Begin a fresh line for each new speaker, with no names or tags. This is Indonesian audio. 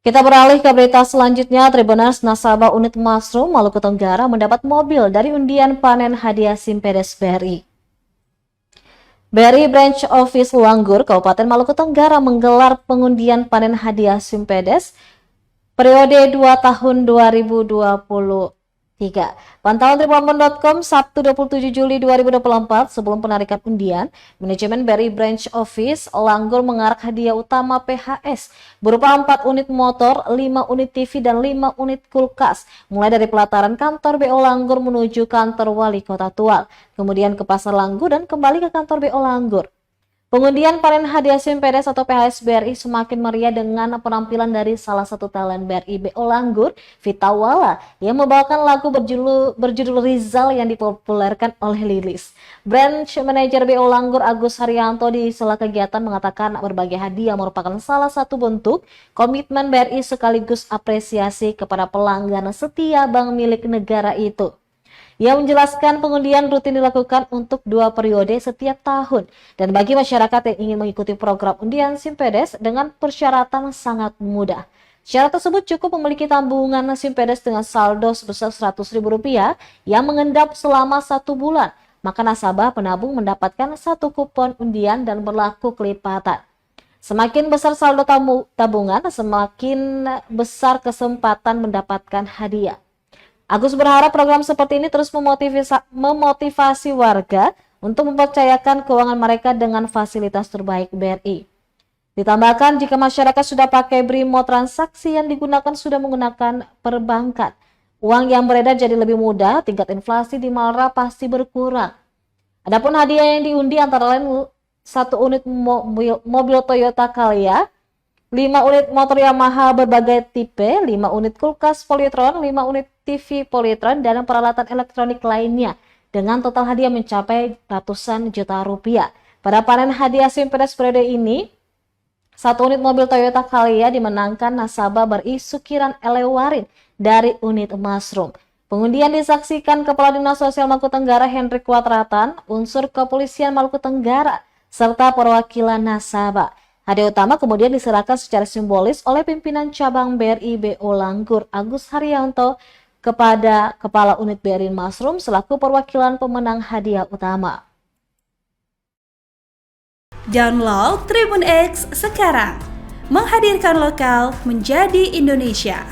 Kita beralih ke berita selanjutnya. Tribuners nasabah unit Mushroom Maluku Tenggara mendapat mobil dari undian panen hadiah Simpedes BRI. BRI Branch Office Luanggur, Kabupaten Maluku Tenggara menggelar pengundian panen hadiah Simpedes periode 2 tahun 2023. Pantauan tribunpon.com Sabtu 27 Juli 2024 sebelum penarikan undian, manajemen BRI Branch Office Langgur mengarak hadiah utama PHS berupa 4 unit motor, 5 unit TV, dan 5 unit kulkas, mulai dari pelataran kantor BO Langgur menuju kantor Wali Kota Tual, kemudian ke Pasar Langgur dan kembali ke kantor BO Langgur. Pengundian panen hadiah Simpedes atau PHS BRI semakin meriah dengan penampilan dari salah satu talent BRI BO Langgur, Vita Wala, yang membawakan lagu berjudul Rizal yang dipopulerkan oleh Lilis. Branch Manager BO Langgur Agus Haryanto di sela kegiatan mengatakan berbagai hadiah merupakan salah satu bentuk komitmen BRI sekaligus apresiasi kepada pelanggan setia bank milik negara itu. Ia menjelaskan pengundian rutin dilakukan untuk 2 periode setiap tahun dan bagi masyarakat yang ingin mengikuti program undian Simpedes dengan persyaratan sangat mudah. Syarat tersebut cukup memiliki tabungan Simpedes dengan saldo sebesar Rp100.000 yang mengendap selama 1 bulan, maka nasabah penabung mendapatkan 1 kupon undian dan berlaku kelipatan. Semakin besar saldo tabungan, semakin besar kesempatan mendapatkan hadiah. Agus berharap program seperti ini terus memotivasi warga untuk mempercayakan keuangan mereka dengan fasilitas terbaik BRI. Ditambahkan jika masyarakat sudah pakai Brimo transaksi yang digunakan sudah menggunakan perbankan, uang yang beredar jadi lebih mudah, tingkat inflasi di Malra pasti berkurang. Adapun hadiah yang diundi antara lain 1 unit mobil Toyota Calya, 5 unit motor Yamaha berbagai tipe, 5 unit kulkas Polytron, 5 unit TV Polytron, dan peralatan elektronik lainnya dengan total hadiah mencapai ratusan juta rupiah. Pada panen hadiah Simpedes periode ini, 1 unit mobil Toyota Calya dimenangkan nasabah BRI Sukiran Elewarin dari unit Mushroom. Pengundian disaksikan Kepala Dinas Sosial Maluku Tenggara Hendrik Watratan, unsur kepolisian Maluku Tenggara, serta perwakilan nasabah. Hadiah utama kemudian diserahkan secara simbolis oleh pimpinan cabang BRI BO Langgur Agus Haryanto kepada Kepala Unit BRI Mushroom selaku perwakilan pemenang hadiah utama.
Download Tribun X sekarang, menghadirkan lokal menjadi Indonesia.